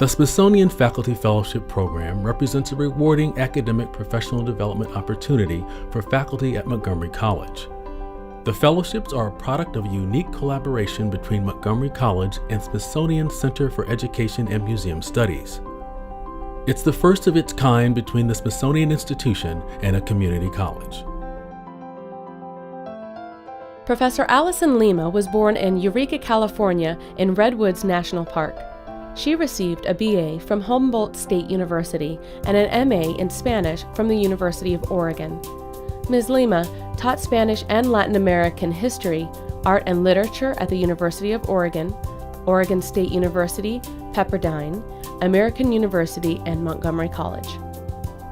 The Smithsonian Faculty Fellowship Program represents a rewarding academic professional development opportunity for faculty at Montgomery College. The fellowships are a product of a unique collaboration between Montgomery College and Smithsonian Center for Education and Museum Studies. It's the first of its kind between the Smithsonian Institution and a community college. Professor Allyson Lima was born in Eureka, California in Redwoods National Park. She received a BA from Humboldt State University and an MA in Spanish from the University of Oregon. Ms. Lima taught Spanish and Latin American history, art and literature at the University of Oregon, Oregon State University, Pepperdine, American University, and Montgomery College.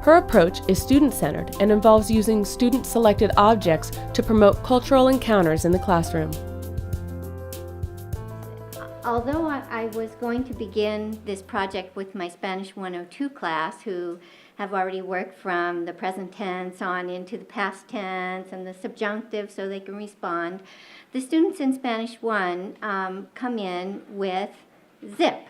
Her approach is student-centered and involves using student-selected objects to promote cultural encounters in the classroom. Although I was going to begin this project with my Spanish 102 class, who have already worked from the present tense on into the past tense and the subjunctive so they can respond, the students in Spanish 1 come in with zip.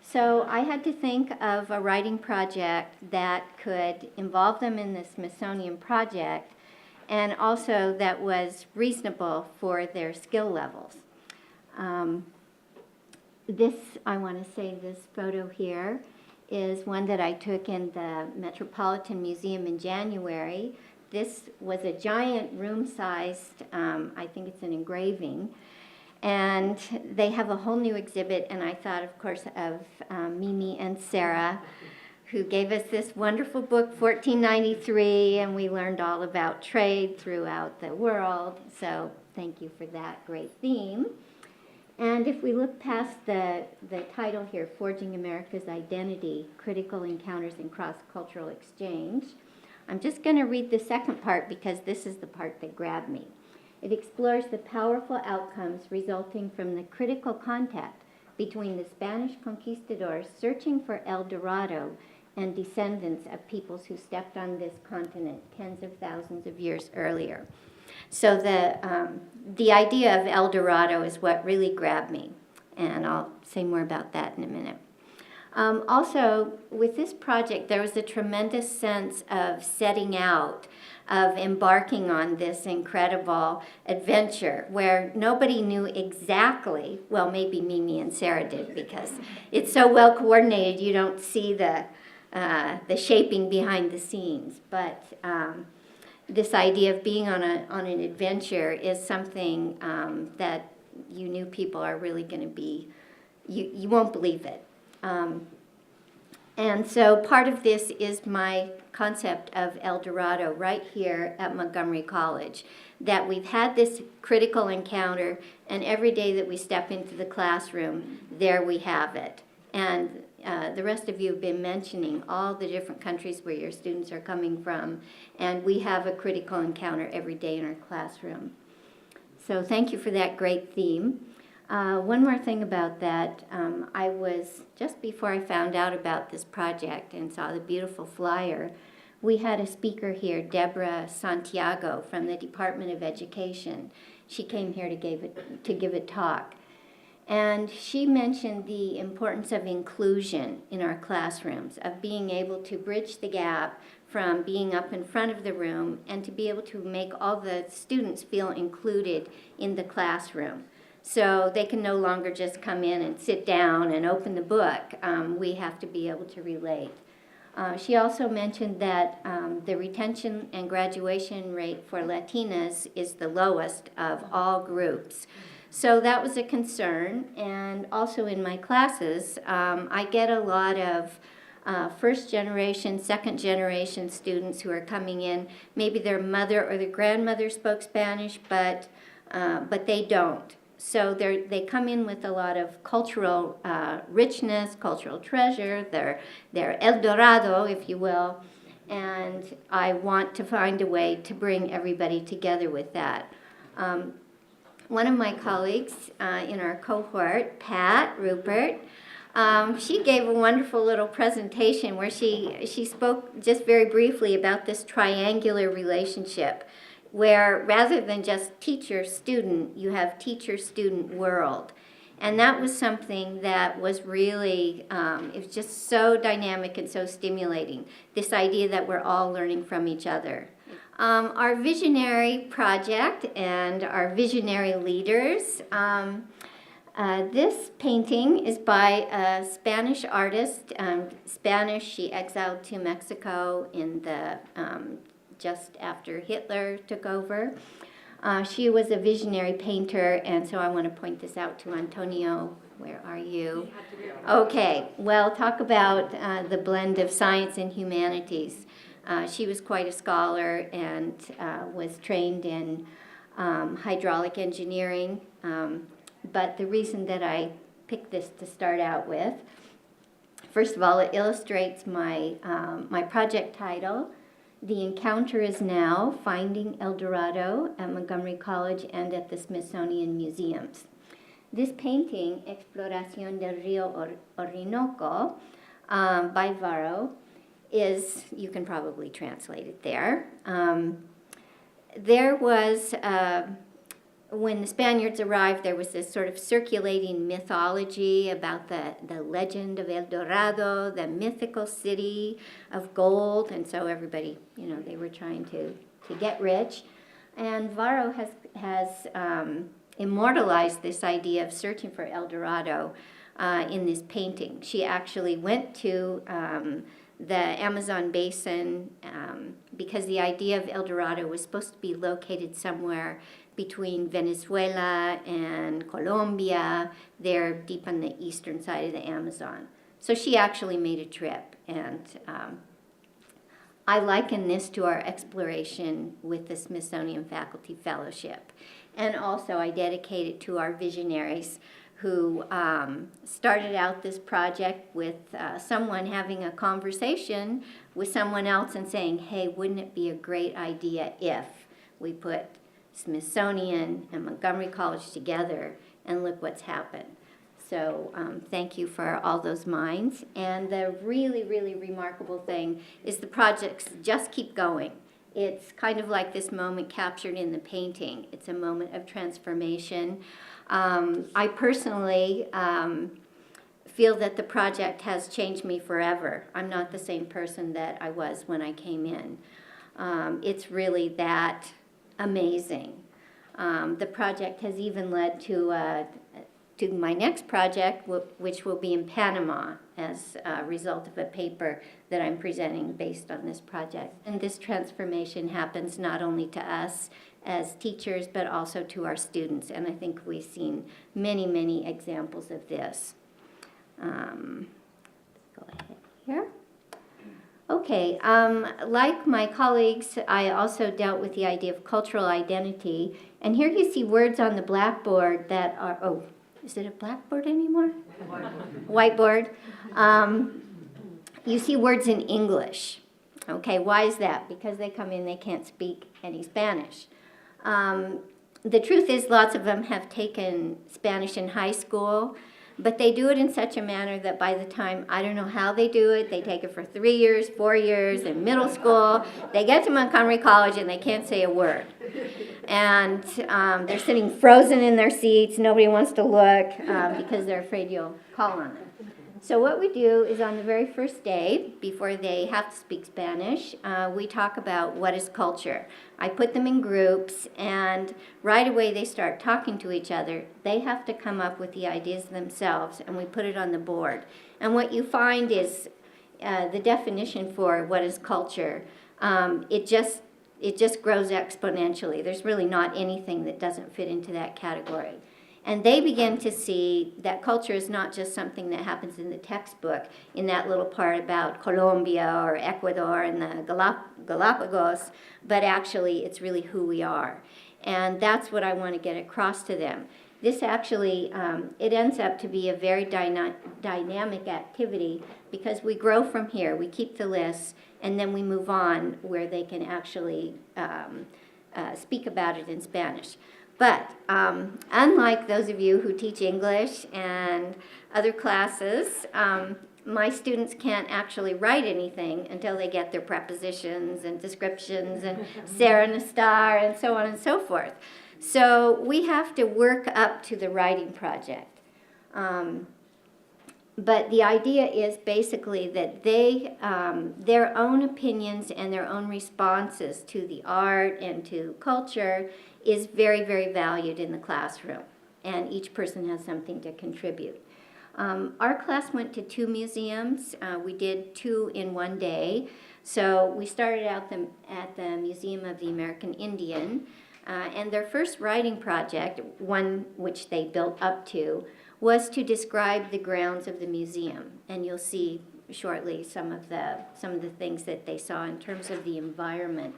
So I had to think of a writing project that could involve them in the Smithsonian project and also that was reasonable for their skill levels. This photo here is one that I took in the Metropolitan Museum in January. This was a giant room-sized, I think it's an engraving, and they have a whole new exhibit, and I thought, of course, of Mimi and Sarah, who gave us this wonderful book, 1493, and we learned all about trade throughout the world, so thank you for that great theme. And if we look past the title here, Forging America's Identity, Critical Encounters in Cross-Cultural Exchange, I'm just going to read the second part because this is the part that grabbed me. It explores the powerful outcomes resulting from the critical contact between the Spanish conquistadors searching for El Dorado and descendants of peoples who stepped on this continent tens of thousands of years earlier. So the idea of El Dorado is what really grabbed me, and I'll say more about that in a minute. Also, with this project, there was a tremendous sense of setting out, of embarking on this incredible adventure where nobody knew exactly, well, maybe Mimi and Sarah did because it's so well coordinated you don't see the shaping behind the scenes, but this idea of being on an adventure is something that you knew people are really going to be, you won't believe it. And so part of this is my concept of El Dorado right here at Montgomery College, that we've had this critical encounter, and every day that we step into the classroom, there we have it. And the rest of you have been mentioning all the different countries where your students are coming from, and we have a critical encounter every day in our classroom. So thank you for that great theme. One more thing about that, I was, just before I found out about this project and saw the beautiful flyer, we had a speaker here, Deborah Santiago from the Department of Education. She came here to give a talk. And she mentioned the importance of inclusion in our classrooms, of being able to bridge the gap from being up in front of the room and to be able to make all the students feel included in the classroom. So they can no longer just come in and sit down and open the book. We have to be able to relate. She also mentioned that the retention and graduation rate for Latinas is the lowest of all groups. So that was a concern, and also in my classes, I get a lot of first generation, second generation students who are coming in. Maybe their mother or their grandmother spoke Spanish, but they don't. So they come in with a lot of cultural richness, cultural treasure, their El Dorado, if you will, and I want to find a way to bring everybody together with that. One of my colleagues in our cohort, Pat Rupert, she gave a wonderful little presentation where she spoke just very briefly about this triangular relationship where rather than just teacher-student, you have teacher-student world. And that was something that was really, it was just so dynamic and so stimulating, this idea that we're all learning from each other. Our visionary project and our visionary leaders. This painting is by a Spanish artist. Spanish, she exiled to Mexico in the just after Hitler took over. She was a visionary painter, and so I want to point this out to Antonio. Where are you? Okay, well, talk about the blend of science and humanities. She was quite a scholar and was trained in hydraulic engineering. But the reason that I picked this to start out with, first of all, it illustrates my, my project title. The encounter is now Finding El Dorado at Montgomery College and at the Smithsonian Museums. This painting, Exploración del Río Orinoco, by Varro, is, you can probably translate it there. There was, when the Spaniards arrived, there was this sort of circulating mythology about the legend of El Dorado, the mythical city of gold, and so everybody, you know, they were trying to get rich. And Varro has immortalized this idea of searching for El Dorado in this painting. She actually went to the Amazon basin because the idea of El Dorado was supposed to be located somewhere between Venezuela and Colombia, there deep on the eastern side of the Amazon. So she actually made a trip, and I liken this to our exploration with the Smithsonian Faculty Fellowship. And also I dedicate it to our visionaries who started out this project with someone having a conversation with someone else and saying, hey, wouldn't it be a great idea if we put Smithsonian and Montgomery College together, and look what's happened. So thank you for all those minds. And the really, really remarkable thing is the projects just keep going. It's kind of like this moment captured in the painting. It's a moment of transformation. I personally feel that the project has changed me forever. I'm not the same person that I was when I came in. It's really that amazing. The project has even led to my next project, which will be in Panama as a result of a paper that I'm presenting based on this project. And this transformation happens not only to us as teachers, but also to our students. And I think we've seen many, many examples of this. Go ahead here. Okay, like my colleagues, I also dealt with the idea of cultural identity. And here you see words on the blackboard that are, oh, is it a blackboard anymore? Whiteboard. You see words in English. Okay, why is that? Because they come in, they can't speak any Spanish. The truth is lots of them have taken Spanish in high school, but they do it in such a manner that by the time, I don't know how they do it, they take it for 3 years, 4 years, in middle school, they get to Montgomery College and they can't say a word. And they're sitting frozen in their seats, nobody wants to look because they're afraid you'll call on them. So what we do is on the very first day, before they have to speak Spanish, we talk about what is culture. I put them in groups, and right away they start talking to each other. They have to come up with the ideas themselves, and we put it on the board. And what you find is the definition for what is culture. It just grows exponentially. There's really not anything that doesn't fit into that category. And they begin to see that culture is not just something that happens in the textbook, in that little part about Colombia or Ecuador and the Galapagos, but actually it's really who we are. And that's what I want to get across to them. This actually, it ends up to be a very dynamic activity because we grow from here. We keep the lists, and then we move on where they can actually speak about it in Spanish. But unlike those of you who teach English and other classes, my students can't actually write anything until they get their prepositions and descriptions and ser and a star and so on and so forth. So we have to work up to the writing project. But the idea is basically that they, their own opinions and their own responses to the art and to culture is very, very valued in the classroom. And each person has something to contribute. Our class went to 2 museums. We did 2 in one day. So we started out at the Museum of the American Indian. And their first writing project, one which they built up to, was to describe the grounds of the museum. And you'll see shortly some of the things that they saw in terms of the environment.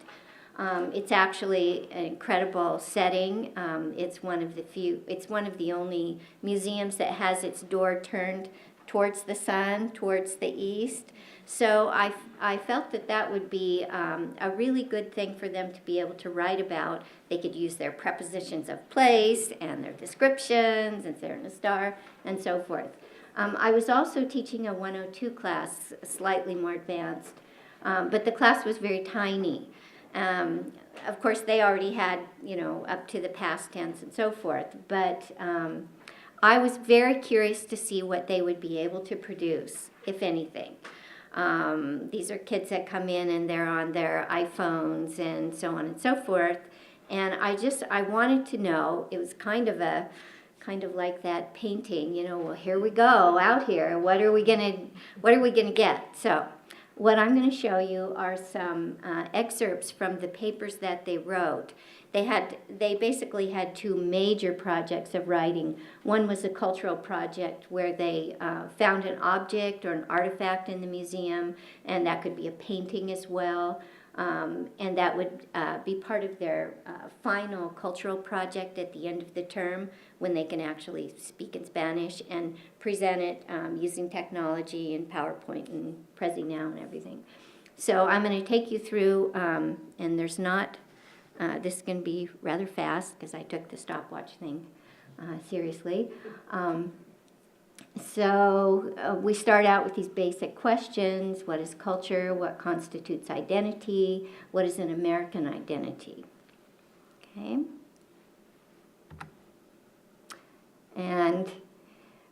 It's actually an incredible setting. It's one of the only museums that has its door turned towards the sun, towards the east. So I felt that would be a really good thing for them to be able to write about. They could use their prepositions of place and their descriptions and Sarah and the Star and so forth. I was also teaching a 102 class, slightly more advanced, but the class was very tiny. Of course, they already had, up to the past tense and so forth, but I was very curious to see what they would be able to produce, if anything. These are kids that come in and they're on their iPhones and so on and so forth, and I wanted to know. It was kind of like that painting, well, here we go out here. What are we gonna get? So what I'm going to show you are some excerpts from the papers that they wrote. They basically had 2 major projects of writing. One was a cultural project where they found an object or an artifact in the museum, and that could be a painting as well. And that would be part of their final cultural project at the end of the term, when they can actually speak in Spanish and present it using technology and PowerPoint and Prezi Now and everything. So I'm going to take you through, and there's not, this is going to be rather fast because I took the stopwatch thing seriously. So we start out with these basic questions. What is culture? What constitutes identity? What is an American identity? Okay. And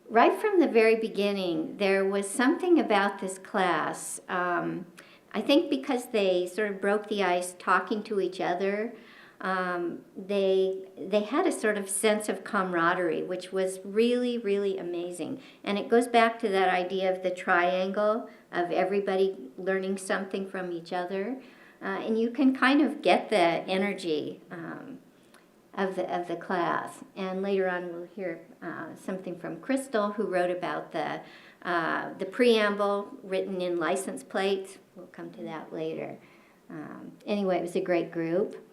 right from the very beginning, there was something about this class. I think because they sort of broke the ice talking to each other, they had a sort of sense of camaraderie, which was really, really amazing. And it goes back to that idea of the triangle, of everybody learning something from each other. And you can kind of get the energy of the class. And later on we'll hear something from Crystal, who wrote about the preamble written in license plates. We'll come to that later. Anyway, it was a great group.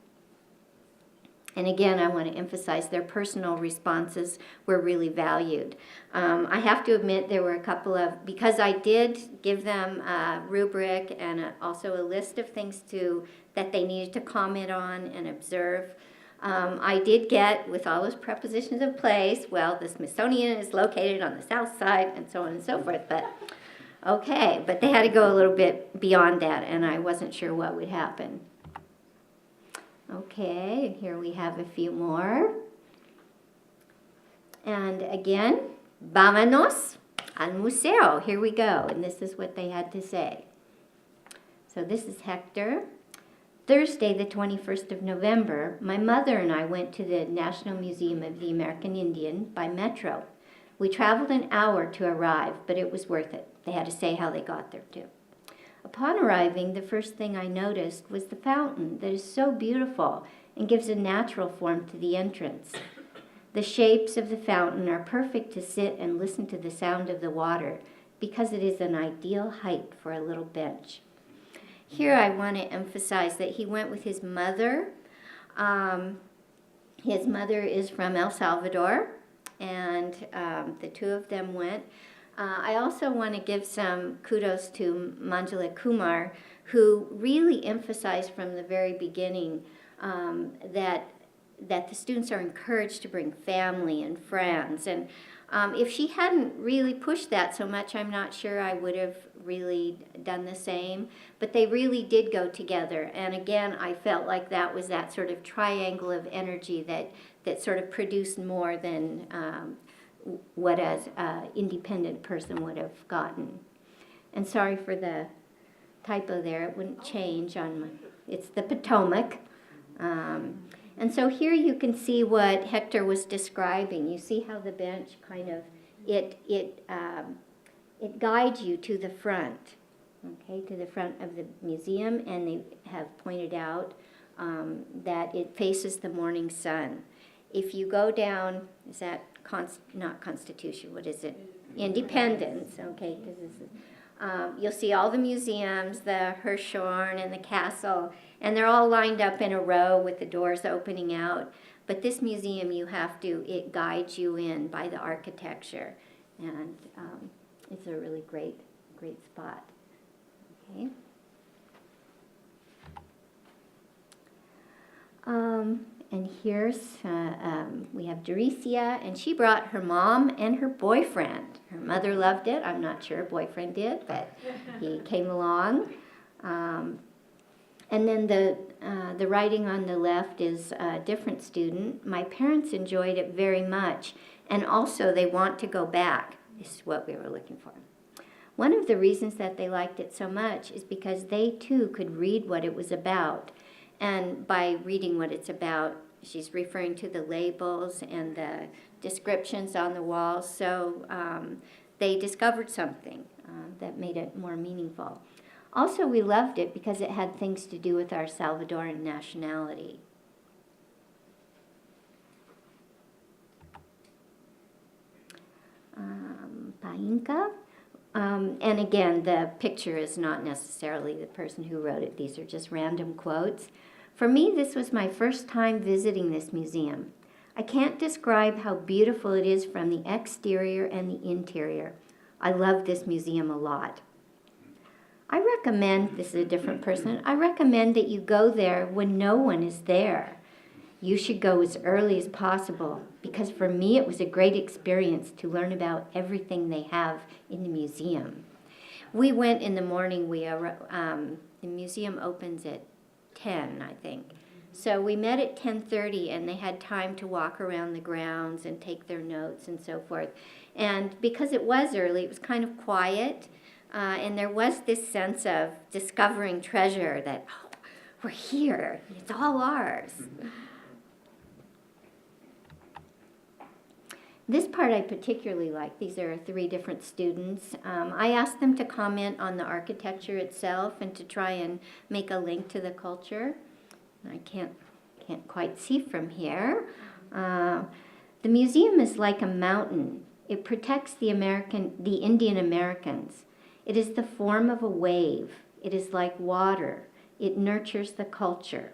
And again, I want to emphasize their personal responses were really valued. I have to admit there were a couple of, because I did give them a rubric and also a list of things that they needed to comment on and observe. I did get, with all those prepositions of place, well, the Smithsonian is located on the south side, and so on and so forth, but okay. But they had to go a little bit beyond that, and I wasn't sure what would happen. Okay, here we have a few more. And again, vámonos al museo. Here we go, and this is what they had to say. So this is Hector. Thursday, the 21st of November, my mother and I went to the National Museum of the American Indian by metro. We traveled an hour to arrive, but it was worth it. They had to say how they got there, too. Upon arriving, the first thing I noticed was the fountain that is so beautiful and gives a natural form to the entrance. The shapes of the fountain are perfect to sit and listen to the sound of the water because it is an ideal height for a little bench. Here I want to emphasize that he went with his mother. His mother is from El Salvador, and the two of them went. I also want to give some kudos to Manjula Kumar, who really emphasized from the very beginning that the students are encouraged to bring family and friends. And if she hadn't really pushed that so much, I'm not sure I would have really done the same. But they really did go together. And again, I felt like that was that sort of triangle of energy that sort of produced more than what an independent person would have gotten. And sorry for the typo there, it wouldn't change on my, it's the Potomac. And so here you can see what Hector was describing. You see how the bench kind of, it guides you to the front, okay, to the front of the museum, and they have pointed out that it faces the morning sun. If you go down, is that not Constitution, what is it? Independence, okay, because this is, you'll see all the museums, the Hirshhorn and the castle, and they're all lined up in a row with the doors opening out. But this museum, it guides you in by the architecture, and it's a really great spot. Okay. And here's, we have Doricia, and she brought her mom and her boyfriend. Her mother loved it. I'm not sure boyfriend did, but he came along. And then the writing on the left is a different student. My parents enjoyed it very much, and also they want to go back. This is what we were looking for. One of the reasons that they liked it so much is because they too could read what it was about. And by reading what it's about, she's referring to the labels and the descriptions on the walls. So they discovered something that made it more meaningful. Also, we loved it because it had things to do with our Salvadoran nationality. Painca. And again, the picture is not necessarily the person who wrote it. These are just random quotes. For me, this was my first time visiting this museum. I can't describe how beautiful it is from the exterior and the interior. I love this museum a lot. I recommend, this is a different person, I recommend that you go there when no one is there. You should go as early as possible, because for me it was a great experience to learn about everything they have in the museum. We went in the morning. The museum opens at 10, I think. So we met at 10:30, and they had time to walk around the grounds and take their notes and so forth. And because it was early, it was kind of quiet, and there was this sense of discovering treasure that, oh, we're here, it's all ours. This part I particularly like. These are 3 different students. I asked them to comment on the architecture itself and to try and make a link to the culture. I can't quite see from here. The museum is like a mountain. It protects the Indian Americans. It is the form of a wave. It is like water. It nurtures the culture.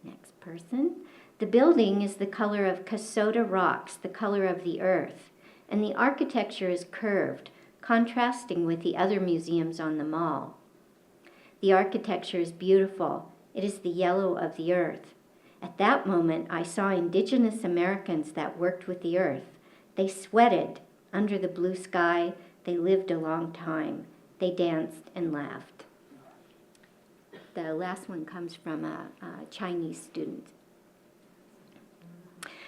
Next person. The building is the color of Kasota rocks, the color of the earth, and the architecture is curved, contrasting with the other museums on the mall. The architecture is beautiful. It is the yellow of the earth. At that moment, I saw indigenous Americans that worked with the earth. They sweated under the blue sky. They lived a long time. They danced and laughed. The last one comes from a Chinese student.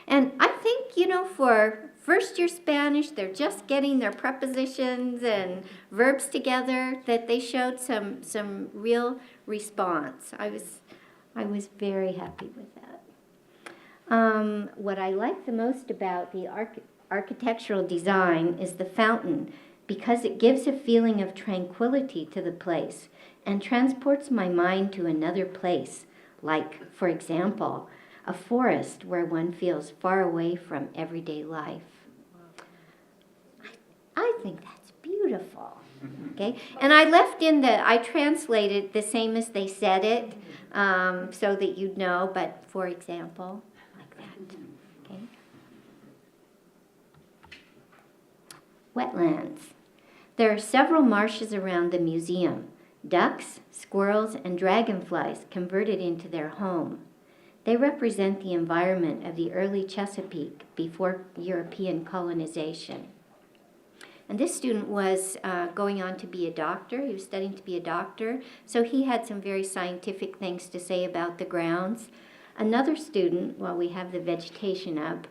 And I think, for first-year Spanish, they're just getting their prepositions and verbs together, that they showed some real response. I was very happy with that. What I like the most about the architectural design is the fountain, because it gives a feeling of tranquility to the place and transports my mind to another place, like, for example, a forest where one feels far away from everyday life. I think that's beautiful. Okay, and I translated the same as they said it, so that you'd know, but for example, like that. Okay. Wetlands. There are several marshes around the museum. Ducks, squirrels, and dragonflies converted into their home. They represent the environment of the early Chesapeake before European colonization. And this student was going on to be a doctor. He was studying to be a doctor, so he had some very scientific things to say about the grounds. Another student, while we have the vegetation up,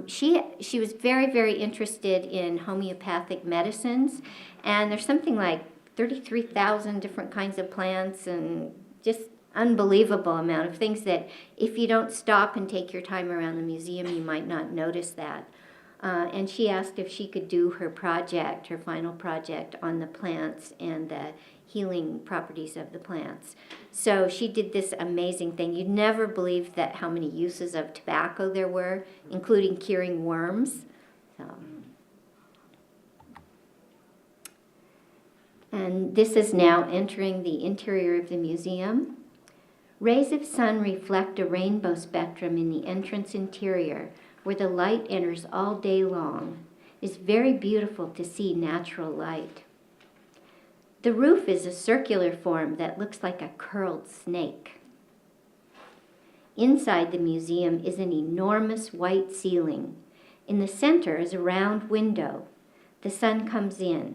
She was very, very interested in homeopathic medicines, and there's something like 33,000 different kinds of plants and just unbelievable amount of things that if you don't stop and take your time around the museum, you might not notice that. And she asked if she could do her project, her final project, on the plants and the healing properties of the plants. So she did this amazing thing. You'd never believe that how many uses of tobacco there were, including curing worms. And this is now entering the interior of the museum. Rays of sun reflect a rainbow spectrum in the entrance interior, where the light enters all day long. It's very beautiful to see natural light. The roof is a circular form that looks like a curled snake. Inside the museum is an enormous white ceiling. In the center is a round window. The sun comes in.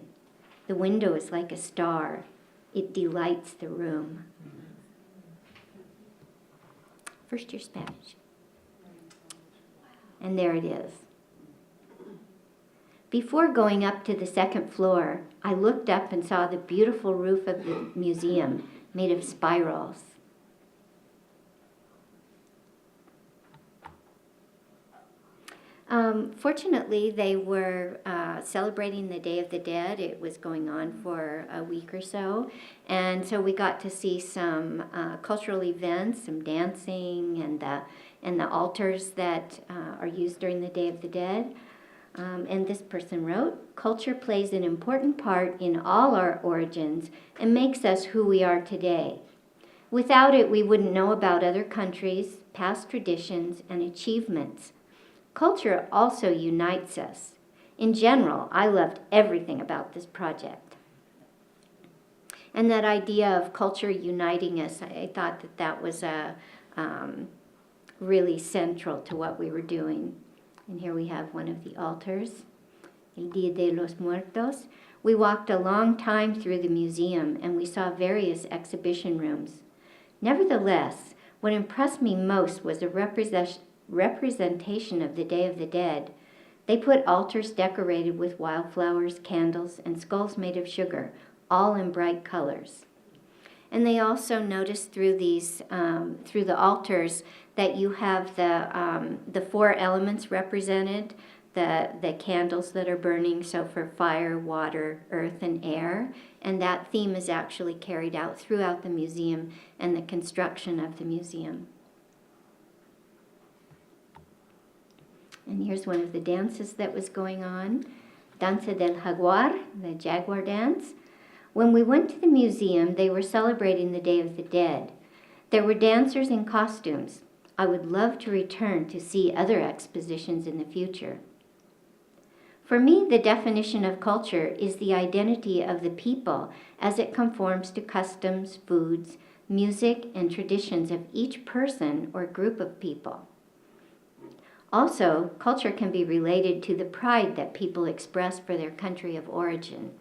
The window is like a star. It delights the room. First year Spanish. And there it is. Before going up to the second floor, I looked up and saw the beautiful roof of the museum made of spirals. Fortunately, they were celebrating the Day of the Dead. It was going on for a week or so. And so we got to see some cultural events, some dancing, and the altars that are used during the Day of the Dead. And this person wrote, "Culture plays an important part in all our origins and makes us who we are today. Without it, we wouldn't know about other countries, past traditions, and achievements. Culture also unites us. In general, I loved everything about this project." And that idea of culture uniting us, I thought that was really central to what we were doing. And here we have one of the altars, El Día de los Muertos. We walked a long time through the museum and we saw various exhibition rooms. Nevertheless, what impressed me most was a representation of the Day of the Dead. They put altars decorated with wildflowers, candles, and skulls made of sugar, all in bright colors. And they also noticed through these, through the altars, that you have the four elements represented, the candles that are burning, so for fire, water, earth, and air. And that theme is actually carried out throughout the museum and the construction of the museum. And here's one of the dances that was going on, Danza del Jaguar, the Jaguar dance. When we went to the museum, they were celebrating the Day of the Dead. There were dancers in costumes. I would love to return to see other expositions in the future. For me, the definition of culture is the identity of the people as it conforms to customs, foods, music, and traditions of each person or group of people. Also, culture can be related to the pride that people express for their country of origin.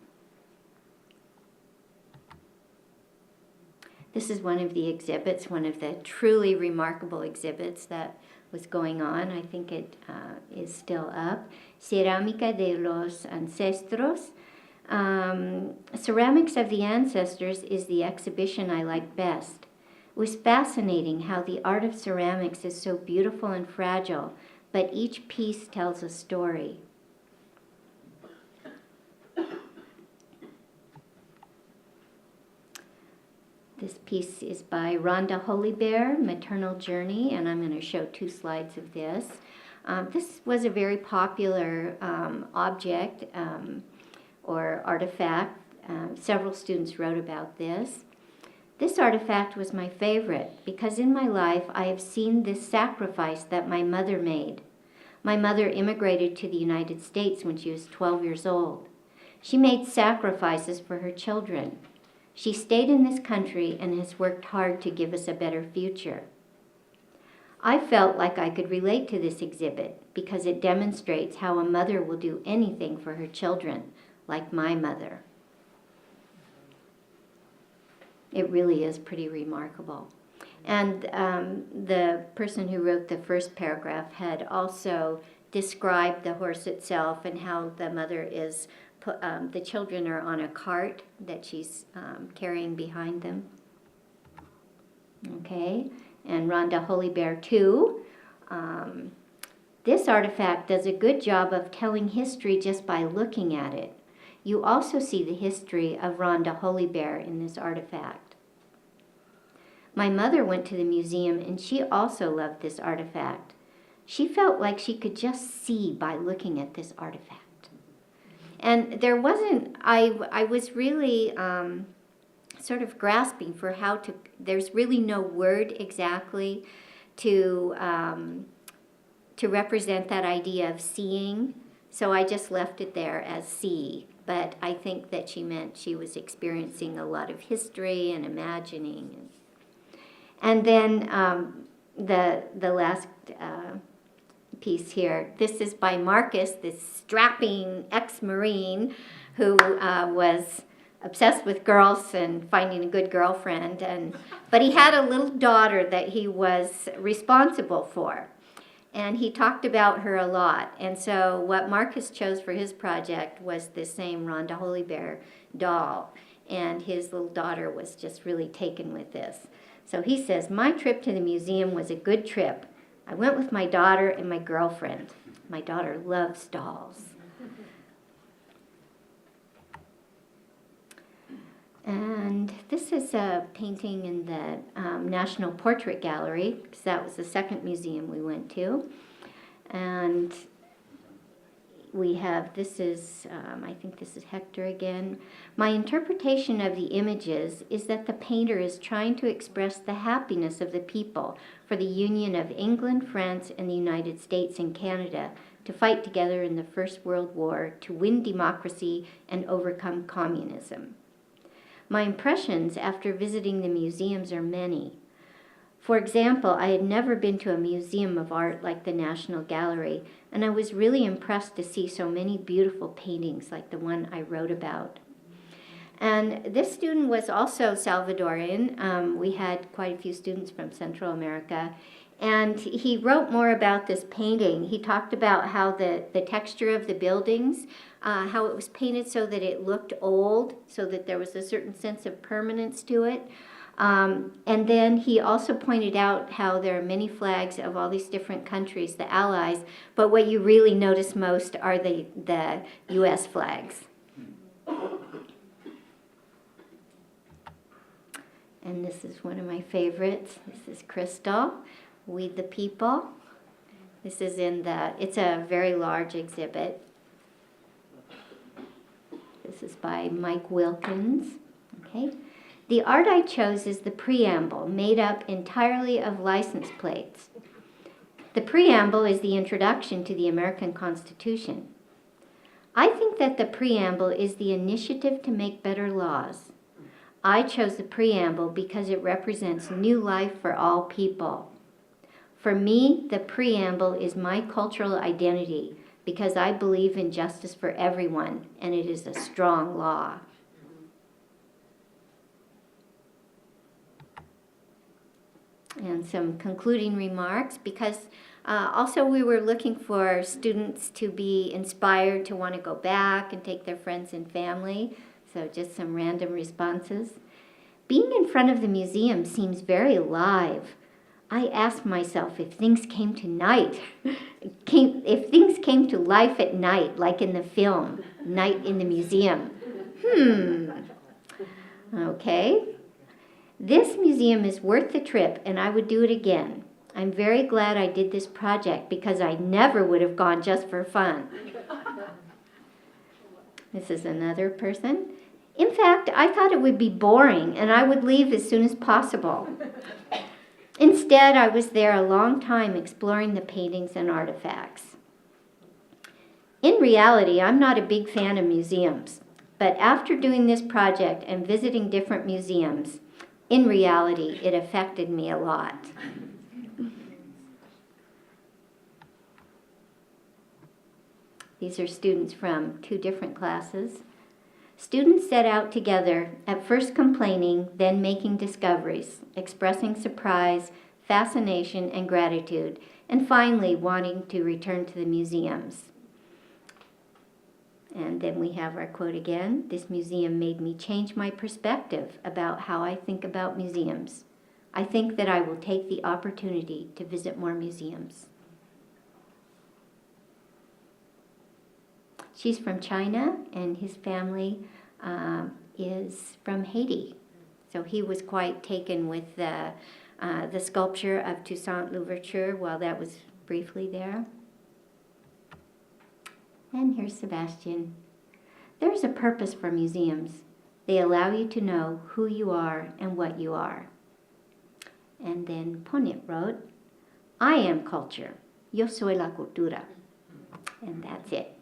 This is one of the exhibits, one of the truly remarkable exhibits that was going on. I think it is still up. Cerámica de los Ancestros. Ceramics of the Ancestors is the exhibition I like best. It was fascinating how the art of ceramics is so beautiful and fragile, but each piece tells a story. This piece is by Rhonda Holybear, Maternal Journey, and I'm going to show 2 slides of this. This was a very popular object or artifact. Several students wrote about this. This artifact was my favorite because in my life I have seen this sacrifice that my mother made. My mother immigrated to the United States when she was 12 years old. She made sacrifices for her children. She stayed in this country and has worked hard to give us a better future. I felt like I could relate to this exhibit because it demonstrates how a mother will do anything for her children, like my mother. It really is pretty remarkable. And the person who wrote the first paragraph had also described the horse itself and how the mother is, the children are on a cart that she's carrying behind them. Okay, and Rhonda Holy Bear too. This artifact does a good job of telling history just by looking at it. You also see the history of Rhonda Holy Bear in this artifact. My mother went to the museum and she also loved this artifact. She felt like she could just see by looking at this artifact. And there wasn't, I was really sort of grasping for how to, there's really no word exactly to represent that idea of seeing. So I just left it there as see. But I think that she meant she was experiencing a lot of history and imagining. And then the last piece here, this is by Marcus, this strapping ex-Marine who was obsessed with girls and finding a good girlfriend. But he had a little daughter that he was responsible for. And he talked about her a lot. And so what Marcus chose for his project was this same Rhonda Holy Bear doll. And his little daughter was just really taken with this. So he says, my trip to the museum was a good trip. I went with my daughter and my girlfriend. My daughter loves dolls. And this is a painting in the National Portrait Gallery, because that was the second museum we went to. And we have, this is, I think this is Hector again. My interpretation of the images is that the painter is trying to express the happiness of the people for the union of England, France, and the United States and Canada to fight together in the First World War to win democracy and overcome communism. My impressions after visiting the museums are many. For example, I had never been to a museum of art like the National Gallery, and I was really impressed to see so many beautiful paintings like the one I wrote about. And this student was also Salvadorian. We had quite a few students from Central America, and he wrote more about this painting. He talked about how the texture of the buildings, how it was painted so that it looked old, so that there was a certain sense of permanence to it. And then he also pointed out how there are many flags of all these different countries, the Allies, but what you really notice most are the U.S. flags. And this is one of my favorites. This is Crystal, We the People. This is it's a very large exhibit. This is by Mike Wilkins. Okay. The art I chose is the preamble, made up entirely of license plates. The preamble is the introduction to the American Constitution. I think that the preamble is the initiative to make better laws. I chose the preamble because it represents new life for all people. For me, the preamble is my cultural identity because I believe in justice for everyone, and it is a strong law. And some concluding remarks, because also we were looking for students to be inspired to want to go back and take their friends and family. So just some random responses. Being in front of the museum seems very alive. I ask myself if things came to life at night, like in the film, Night in the Museum. Okay. This museum is worth the trip, and I would do it again. I'm very glad I did this project because I never would have gone just for fun. This is another person. In fact, I thought it would be boring, and I would leave as soon as possible. Instead, I was there a long time exploring the paintings and artifacts. In reality, I'm not a big fan of museums, but after doing this project and visiting different museums, in reality, it affected me a lot. These are students from 2 different classes. Students set out together, at first complaining, then making discoveries, expressing surprise, fascination, and gratitude, and finally wanting to return to the museums. And then we have our quote again. This museum made me change my perspective about how I think about museums. I think that I will take the opportunity to visit more museums. She's from China, and his family is from Haiti. So he was quite taken with the sculpture of Toussaint Louverture while that was briefly there. And here's Sebastian. There's a purpose for museums. They allow you to know who you are and what you are. And then Ponit wrote, I am culture. Yo soy la cultura. And that's it.